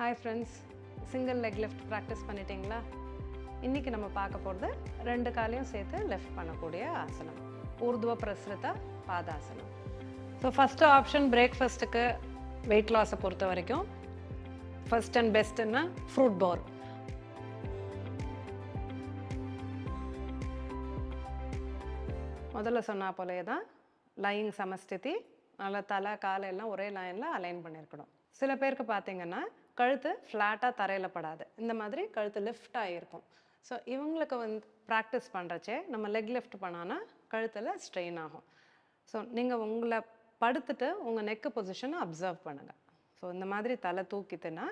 Hi friends, single leg lift practice பண்ணிட்டீங்களா? இன்றைக்கி நம்ம பார்க்க போகிறது ரெண்டு காலையும் சேர்த்து லெஃப்ட் பண்ணக்கூடிய ஆசனம், ஊர்துவ பிரஸ்ருத பாதாசனம். ஸோ ஃபஸ்ட்டு ஆப்ஷன் பிரேக்ஃபாஸ்ட்டுக்கு வெயிட் லாஸை பொறுத்த வரைக்கும் ஃபஸ்ட் அண்ட் பெஸ்ட்டுன்னா ஃப்ரூட் பவுல். முதல்ல சொன்னா போலே தான் லையிங் சமஸ்திதி, நல்லா தலை காலை எல்லாம் ஒரே லைனில் அலைன் பண்ணியிருக்கணும். சில பேருக்கு பார்த்தீங்கன்னா கழுத்து ஃப்ளாட்டாக தரையில் படாது, இந்த மாதிரி கழுத்து லிஃப்ட் ஆகிருக்கும். ஸோ இவங்களுக்கு ப்ராக்டிஸ் பண்ணுறச்சே நம்ம லெக் லிஃப்ட் பண்ணான்னா கழுத்தில் ஸ்ட்ரெயின் ஆகும். ஸோ நீங்கள் உங்களை படுத்துட்டு உங்கள் நெக்கு பொசிஷனை அப்சர்வ் பண்ணுங்கள். ஸோ இந்த மாதிரி தலை தூக்கிட்டுன்னா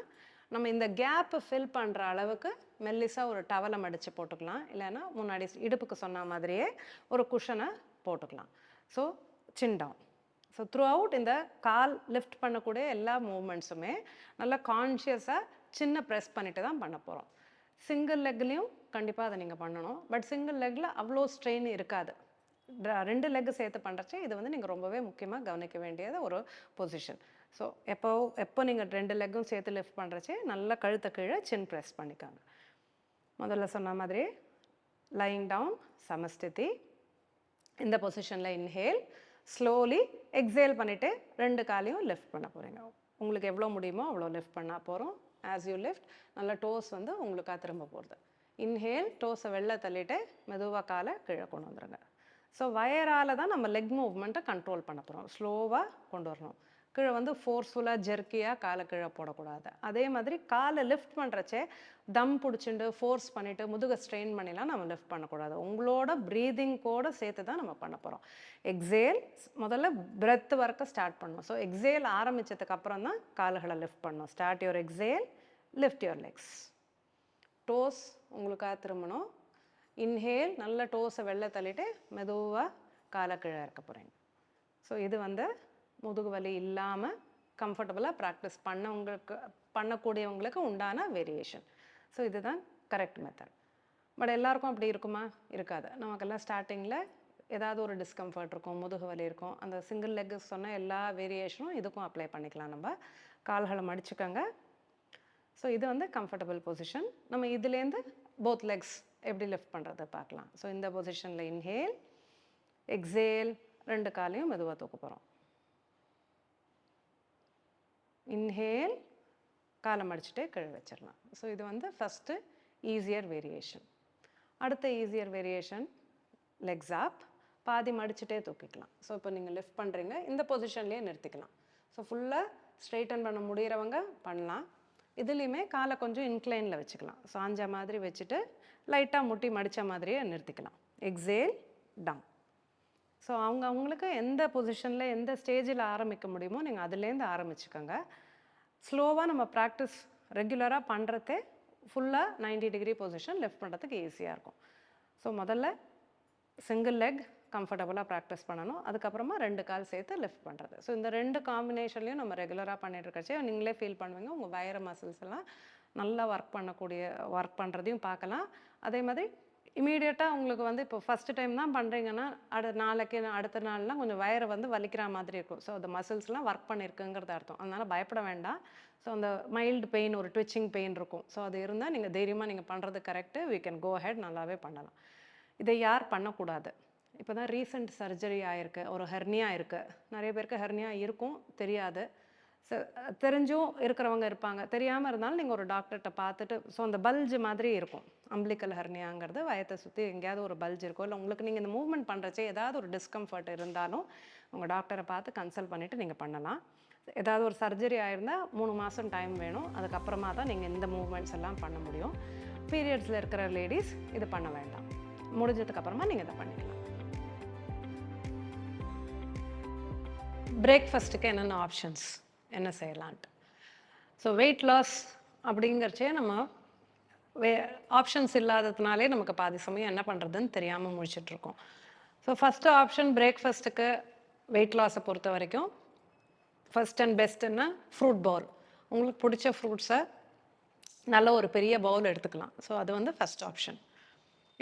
நம்ம இந்த கேப்பை ஃபில் பண்ணுற அளவுக்கு மெல்லிஸாக ஒரு டவலை மடித்து போட்டுக்கலாம், இல்லைன்னா முன்னாடி இடுப்புக்கு சொன்ன மாதிரியே ஒரு குஷனை போட்டுக்கலாம். So chin down. So throughout இந்த கால் லிஃப்ட் பண்ணக்கூடிய எல்லா மூமெண்ட்ஸுமே நல்லா கான்ஷியஸாக சின்ன ப்ரெஸ் பண்ணிட்டு தான் பண்ண போகிறோம். சிங்கிள் லெக்லேயும் கண்டிப்பாக அதை நீங்கள் பண்ணணும். பட் சிங்கிள் லெக்கில் அவ்வளோ ஸ்ட்ரெயின் இருக்காது. ரெண்டு லெக்கு சேர்த்து பண்ணுறச்சே இது நீங்கள் ரொம்பவே முக்கியமாக கவனிக்க வேண்டியது ஒரு பொசிஷன். ஸோ எப்போ நீங்கள் ரெண்டு லெக்கும் சேர்த்து லிஃப்ட் பண்ணுறச்சே நல்லா கழுத்தை கீழே சின் ப்ரெஸ் பண்ணிக்காங்க. முதல்ல சொன்ன மாதிரி லையிங் டவுன் சமஸ்திதி. இந்த பொசிஷனில் இன்ஹேல், ஸ்லோலி எக்ஸேல் பண்ணிவிட்டு ரெண்டு காலையும் லிஃப்ட் பண்ண போகிறீங்க. உங்களுக்கு எவ்வளோ முடியுமோ அவ்வளோ லிஃப்ட் பண்ணால் போகிறோம். ஆஸ் யூ லிஃப்ட் நல்லா டோஸ் உங்களுக்காக திரும்ப போகிறது. இன்ஹேல், டோஸை வெளில தள்ளிட்டு மெதுவாக காலை கீழே கொண்டு வந்துடுங்க. ஸோ வயரால் தான் நம்ம லெக் மூவ்மெண்ட்டை கண்ட்ரோல் பண்ண போகிறோம். ஸ்லோவாக கொண்டு வரணும். கீழே ஃபோர்ஸ்ஃபுல்லாக ஜெர்க்கியாக காலை கீழே போடக்கூடாது. அதே மாதிரி காலை லிஃப்ட் பண்ணுறச்சே தம் பிடிச்சிட்டு ஃபோர்ஸ் பண்ணிவிட்டு முதுகை ஸ்ட்ரெயின் பண்ணிலாம் நம்ம லிஃப்ட் பண்ணக்கூடாது. உங்களோட ப்ரீதிங்கோடு சேர்த்து தான் நம்ம பண்ண போகிறோம். எக்ஸேல், முதல்ல பிரெத் வரைக்கும் ஸ்டார்ட் பண்ணணும். ஸோ எக்ஸேல் ஆரம்பித்ததுக்கு அப்புறம் தான் கால்களை லிஃப்ட் பண்ணணும். Start your exhale, lift your Lex. Dose உங்களுக்காக திரும்பணும். இன்ஹேல், நல்ல டோஸை வெளில தள்ளிட்டு மெதுவாக காலை கீழே இறக்க போகிறீங்க. ஸோ இது முதுகு வலி இல்லாமல் கம்ஃபர்டபுளாக ப்ராக்டிஸ் பண்ணக்கூடியவங்களுக்கு உண்டான வேரியேஷன். ஸோ இதுதான் கரெக்ட் மெத்தட். பட் எல்லாருக்கும் அப்படி இருக்குமா? இருக்காது. நமக்கெல்லாம் ஸ்டார்டிங்கில் ஏதாவது ஒரு டிஸ்கம்ஃபர்ட் இருக்கும், முதுகு வலி இருக்கும். அந்த சிங்கிள் லெக்கு சொன்ன எல்லா வேரியேஷனும் இதுக்கும் அப்ளை பண்ணிக்கலாம். நம்ம கால்களை மடிச்சுக்கோங்க. ஸோ இது கம்ஃபர்டபுள் பொசிஷன். நம்ம இதுலேருந்து போத் லெக்ஸ் எப்படி லிஃப்ட் பண்ணுறது பார்க்கலாம். ஸோ இந்த பொசிஷனில் இன்ஹேல், எக்ஸேல், ரெண்டு காலையும் மெதுவாக தூக்க போகிறோம். இன்ஹேல், காலை மடிச்சுட்டு கீழே வச்சிடலாம். ஸோ இது ஃபஸ்ட்டு ஈஸியர் வேரியேஷன். அடுத்த ஈஸியர் வேரியேஷன் லெக்ஸ் அப், பாதி மடிச்சுட்டே தூக்கிக்கலாம். ஸோ இப்போ நீங்கள் லிஃப்ட் பண்ணுறீங்க, இந்த பொசிஷன்லேயே நிறுத்திக்கலாம். ஸோ ஃபுல்லாக ஸ்ட்ரெயிட்டன் பண்ண முடிகிறவங்க பண்ணலாம். இதுலேயுமே காலை கொஞ்சம் இன்க்ளைனில் வச்சுக்கலாம். சாஞ்ச மாதிரி வச்சுட்டு லைட்டாக முட்டி மடித்த மாதிரியே நிறுத்திக்கலாம். Exhale, down. ஸோ அவங்களுக்கு எந்த பொசிஷனில் எந்த ஸ்டேஜில் ஆரம்பிக்க முடியுமோ நீங்கள் அதுலேருந்து ஆரம்பிச்சுக்கோங்க. ஸ்லோவாக நம்ம ப்ராக்டிஸ் ரெகுலராக பண்ணுறதே ஃபுல்லாக 90 டிகிரி பொசிஷன் லிஃப்ட் பண்ணுறதுக்கு ஈஸியாக இருக்கும். ஸோ முதல்ல சிங்கிள் லெக் கம்ஃபர்டபுளாக ப்ராக்டிஸ் பண்ணணும். அதுக்கப்புறமா ரெண்டு கால் சேர்த்து லிஃப்ட் பண்ணுறது. ஸோ இந்த ரெண்டு காம்பினேஷன்லையும் நம்ம ரெகுலராக பண்ணிட்டு இருக்கச்சே நீங்களே ஃபீல் பண்ணுவீங்க. உங்கள் வயிறு மசில்ஸ் எல்லாம் நல்லா ஒர்க் பண்ணுறதையும் பார்க்கலாம். அதே மாதிரி இமீடியட்டாக உங்களுக்கு இப்போ ஃபஸ்ட்டு டைம் தான் பண்ணுறீங்கன்னா அடுத்த நாள்லாம் கொஞ்சம் வயிறு வலிக்கிற மாதிரி இருக்கும். ஸோ அந்த மசில்ஸ்லாம் ஒர்க் பண்ணியிருக்குங்கிறது அர்த்தம். அதனால் பயப்பட வேண்டாம். ஸோ அந்த மைல்டு பெயின், ஒரு ட்விச்சிங் பெயின் இருக்கும். ஸோ அது இருந்தால் நீங்கள் தைரியமாக நீங்கள் பண்ணுறது correct. We can go head, நல்லாவே பண்ணலாம். இதை யார் பண்ணக்கூடாது? இப்போ தான் ரீசெண்ட் சர்ஜரி ஆகிருக்கு, ஒரு ஹெர்னியா இருக்குது. நிறைய பேருக்கு ஹெர்னியா இருக்கும், தெரியாது. தெரிஞ்சும் இருக்கிறவங்க இருப்பாங்க. தெரியாமல் இருந்தாலும் நீங்கள் ஒரு டாக்டர்கிட்ட பார்த்துட்டு, ஸோ அந்த பல்ஜ் மாதிரி இருக்கும். அம்பிளிக்கல் ஹெர்னியாங்கிறது வயத்தை சுற்றி எங்கேயாவது ஒரு பல்ஜ் இருக்கும். இல்லை உங்களுக்கு நீங்கள் இந்த மூவ்மெண்ட் பண்ணுறச்சே ஏதாவது ஒரு டிஸ்கம்ஃபர்ட் இருந்தாலும் உங்கள் டாக்டரை பார்த்து கன்சல்ட் பண்ணிவிட்டு நீங்கள் பண்ணலாம். ஏதாவது ஒரு சர்ஜரி ஆகிருந்தால் 3 மாதம் டைம் வேணும். அதுக்கப்புறமா தான் நீங்கள் இந்த மூவ்மெண்ட்ஸ் எல்லாம் பண்ண முடியும். பீரியட்ஸில் இருக்கிற லேடிஸ் இது பண்ண வேண்டாம். முடிஞ்சதுக்கப்புறமா நீங்கள் இதை பண்ணிக்கலாம். பிரேக்ஃபாஸ்ட்டுக்கு என்னென்ன ஆப்ஷன்ஸ், என்ன செய்யலான்ட்டு. ஸோ வெயிட் லாஸ் அப்படிங்கிறச்சே நம்ம ஆப்ஷன்ஸ் இல்லாததுனாலே நமக்கு பாதி சமயம் என்ன பண்ணுறதுன்னு தெரியாமல் முடிச்சிட்ருக்கோம். ஸோ ஃபஸ்ட்டு ஆப்ஷன் பிரேக்ஃபாஸ்ட்டுக்கு வெயிட் லாஸை பொறுத்த வரைக்கும் ஃபஸ்ட் அண்ட் பெஸ்ட்டுன்னா ஃப்ரூட் பவுல். உங்களுக்கு பிடிச்ச ஃப்ரூட்ஸை நல்ல ஒரு பெரிய பவுல் எடுத்துக்கலாம். ஸோ அது ஃபஸ்ட் ஆப்ஷன்.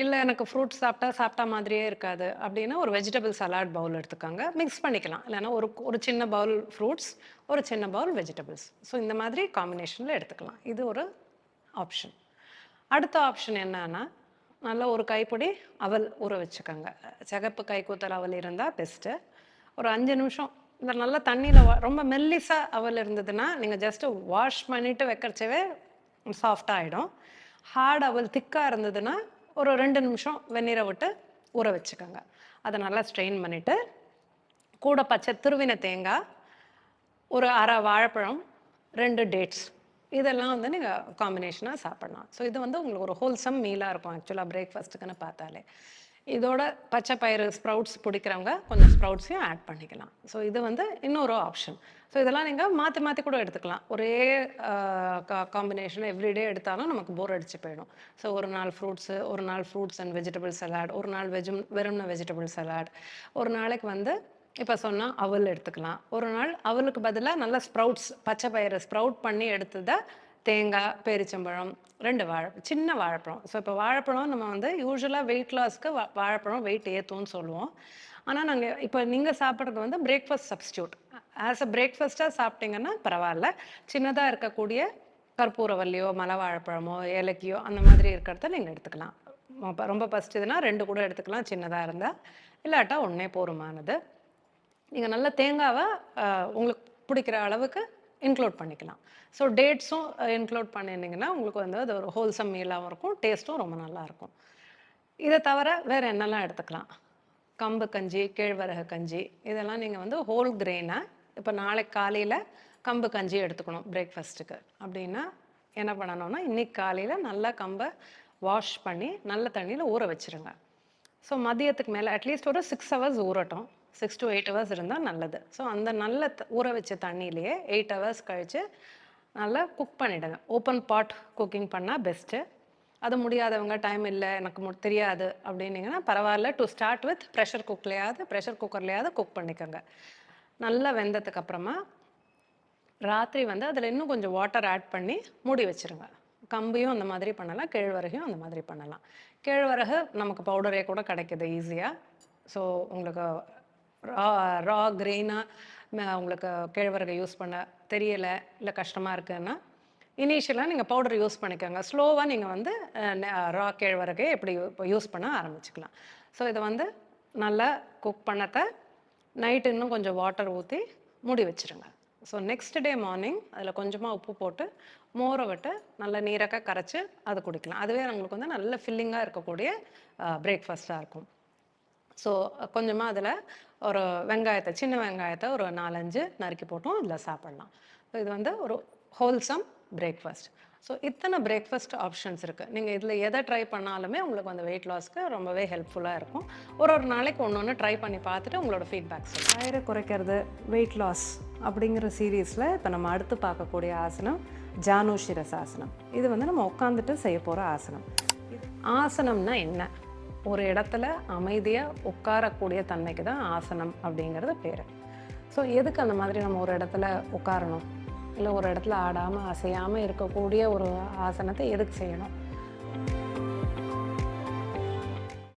இல்ல எனக்கு ஃப்ரூட்ஸ் சாப்பிட்டா மாதிரியே இருக்காது அப்படின்னா, ஒரு வெஜிடபிள் சலாட் பவுல் எடுத்துக்கோங்க. மிக்ஸ் பண்ணிக்கலாம். இல்லன்னா ஒரு ஒரு சின்ன பவுல் ஃப்ரூட்ஸ், ஒரு சின்ன பவுல் வெஜிடபிள்ஸ். ஸோ இந்த மாதிரி காம்பினேஷன்ல எடுத்துக்கலாம். இது ஒரு ஆப்ஷன். அடுத்த ஆப்ஷன் என்னன்னா, நல்லா ஒரு கைப்பிடி அவல் ஊற வச்சுக்கோங்க. சிகப்பு கைக்கூத்தல் அவல் இருந்தா பெஸ்ட்டு. ஒரு 5 நிமிஷம் இந்த நல்லா தண்ணீல ரொம்ப மெல்லிசா அவல் இருந்ததுன்னா, நீங்க ஜஸ்ட் வாஷ் பண்ணிட்டு வைக்கிறச்சவே சாஃப்ட்டா ஆயிடும். ஹார்ட் அவல் திக்கா இருந்ததுன்னா, ஒரு 2 நிமிஷம் வெந்நீர விட்டு ஊற வச்சுக்கோங்க. அத நல்லா ஸ்ட்ரெயின் பண்ணிட்டு, கூட பச்சை துருவின தேங்காய், ஒரு 1/2 வாழைப்பழம், 2 டேட்ஸ் இதெல்லாம் வந்து நீங்க காம்பினேஷனா சாப்பிடலாம். ஸோ இது வந்து உங்களுக்கு ஒரு ஹோல்சம் மீலா இருக்கும் ஆக்சுவலா பிரேக்ஃபாஸ்ட்டுக்குன்னு பார்த்தாலே. இதோட பச்சை பயிறு ஸ்ப்ரவுட்ஸ் பிடிக்கிறவங்க கொஞ்சம் ஸ்ப்ரவுட்ஸையும் ஆட் பண்ணிக்கலாம். ஸோ இது வந்து இன்னொரு ஆப்ஷன். ஸோ இதெல்லாம் நீங்க மாத்தி மாத்தி கூட எடுத்துக்கலாம். ஒரே காம்பினேஷன் எவ்ரிடே எடுத்தாலும் நமக்கு போர் அடிச்சு போயிடும். ஸோ ஒரு நாள் ஃப்ரூட்ஸு, ஒரு நாள் ஃப்ரூட்ஸ் அண்ட் வெஜிடபிள் சலாட், ஒரு நாள் வெறும்ன வெஜிடபிள் சலாட், ஒரு நாளைக்கு வந்து இப்ப சொன்னா அவல் எடுத்துக்கலாம். ஒரு நாள் அவலுக்கு பதிலா நல்ல ஸ்ப்ரவுட்ஸ், பச்சை பயிறு ஸ்ப்ரவுட் பண்ணி எடுத்தத தேங்காய், பேரிச்சம்பழம், 2 சின்ன வாழைப்பழம். ஸோ இப்போ வாழைப்பழம் நம்ம வந்து யூசுவலா வெயிட் லாஸ்க்கு வாழைப்பழம் வெயிட் ஏத்தும்னு சொல்லுவோம். ஆனா நாங்க இப்ப நீங்க சாப்பிடுறது வந்து பிரேக்ஃபாஸ்ட் சப்ஸ்டிட்யூட். ஆஸ் அ பிரேக்ஃபாஸ்ட்டா சாப்பிட்டீங்கன்னா பரவால்ல. சின்னதா இருக்கக்கூடிய கற்பூரவல்லியோ, மலை வாழைப்பழமோ, ஏலக்கியோ அந்த மாதிரி இருக்கிறத நீங்க எடுத்துக்கலாம். ரொம்ப பசிச்சதுன்னா 2 கூட எடுத்துக்கலாம் சின்னதா இருந்தா. இல்லாட்டா 1 போதுமானது. நீங்க நல்ல தேங்காவ உங்களுக்கு பிடிக்கிற அளவுக்கு இன்க்ளூட் பண்ணிக்கலாம். ஸோ டேட்ஸும் இன்க்ளூட் பண்ணியிருந்தீங்கன்னா, உங்களுக்கு வந்து அது ஒரு ஹோல்சம் மீலாவும் இருக்கும். டேஸ்ட்டும் ரொம்ப நல்லாயிருக்கும். இத தவிர வேற என்னலாம் எடுத்துக்கலாம்? கம்பு கஞ்சி, கேழ்வரகு கஞ்சி இதெல்லாம் நீங்க வந்து ஹோல் கிரெயினா இப்ப நாளைக்கு காலையில கம்பு கஞ்சி எடுத்துக்கணும் பிரேக்ஃபாஸ்ட்டுக்கு. அப்படின்னா என்ன பண்ணணும்னா, இன்னைக்கு காலையில நல்லா கம்ப வாஷ் பண்ணி நல்ல தண்ணீல ஊற வச்சுருங்க. ஸோ மதியத்துக்கு மேல அட்லீஸ்ட் ஒரு 6 ஹவர்ஸ் ஊறட்டும். 6 to 8 ஹவர்ஸ் இருந்தா நல்லது. ஸோ அந்த நல்ல ஊற வச்ச தண்ணீலயே 8 ஹவர்ஸ் கழிச்சு நல்லா குக் பண்ணிடுங்க. ஓப்பன் பாட் குக்கிங் பண்ணா பெஸ்ட்டு. அது முடியாதவங்க டைம் இல்ல, எனக்கு தெரியாது அப்படின்னீங்கன்னா பரவால்ல. டு ஸ்டார்ட் வித் ப்ரெஷர் குக்கர்லயாவது குக் பண்ணிக்கோங்க. நல்லா வெந்ததுக்கு அப்புறமா ராத்திரி வந்து அதில இன்னும் கொஞ்சம் வாட்டர் ஆட் பண்ணி மூடி வச்சுருங்க. கம்பையும் அந்த மாதிரி பண்ணலாம், கேழ்வரகையும் அந்த மாதிரி பண்ணலாம். கேழ்வரகு நமக்கு பவுடரே கூட கிடைக்குது ஈஸியா. ஸோ உங்களுக்கு ரா ரா கிரெயினா உங்களுக்கு கேழ்வரகு யூஸ் பண்ண தெரியல, இல்ல கஷ்டமா இருக்குன்னா, இனிஷியலா நீங்க பவுடர் யூஸ் பண்ணிக்கோங்க. ஸ்லோவா நீங்க வந்து ரா கேழ்வரகை எப்படி யூஸ் பண்ண ஆரம்பிச்சுக்கலாம். ஸோ இத வந்து நல்லா குக் பண்ணத நைட் இன்னும் கொஞ்சம் வாட்டர் ஊத்தி மூடி வச்சுருங்க. ஸோ நெக்ஸ்ட் டே மார்னிங் அதில கொஞ்சமா உப்பு போட்டு, மோர விட்டு நல்லா நீரக்க கரைச்சு அது குடிக்கலாம். அதுவே நம்மளுக்கு வந்து நல்ல ஃபில்லிங்கா இருக்கக்கூடிய பிரேக்ஃபாஸ்ட்டா இருக்கும். ஸோ கொஞ்சமா அதில ஒரு சின்ன வெங்காயத்த ஒரு 4, 5 நறுக்கி போட்டும் இதில சாப்பிடலாம். ஸோ இது வந்து ஒரு ஹோல்சம் பிரேக்ஃபாஸ்ட். ஸோ இத்தனை பிரேக்ஃபாஸ்ட் ஆப்ஷன்ஸ் இருக்கு. நீங்க இதில எத ட்ரை பண்ணாலுமே உங்களுக்கு அந்த வெயிட் லாஸ்க்கு ரொம்பவே ஹெல்ப்ஃபுல்லா இருக்கும். ஒரு நாளைக்கு ஒண்ணு ட்ரை பண்ணி பார்த்துட்டு உங்களோட ஃபீட்பேக் சொல்லுங்க. வயிறு குறைக்கிறது, வெயிட் லாஸ் அப்படிங்கிற சீரீஸ்ல இப்ப நம்ம அடுத்து பார்க்கக்கூடிய ஆசனம் ஜானு சிரசாசனம். இது வந்து நம்ம உட்காந்துட்டு செய்ய போற ஆசனம். ஆசனம்னா என்ன? ஒரு இடத்துல அமைதியா உட்காரக்கூடிய தன்மைக்கு தான் ஆசனம் அப்படிங்கிறது பேரு. ஸோ எதுக்கு அந்த மாதிரி நம்ம ஒரு இடத்துல உட்காரணும்? இல்ல ஒரு இடத்துல ஆடாம, அசையாம இருக்கக்கூடிய ஒரு ஆசனத்தை எதுக்கு செய்யணும்?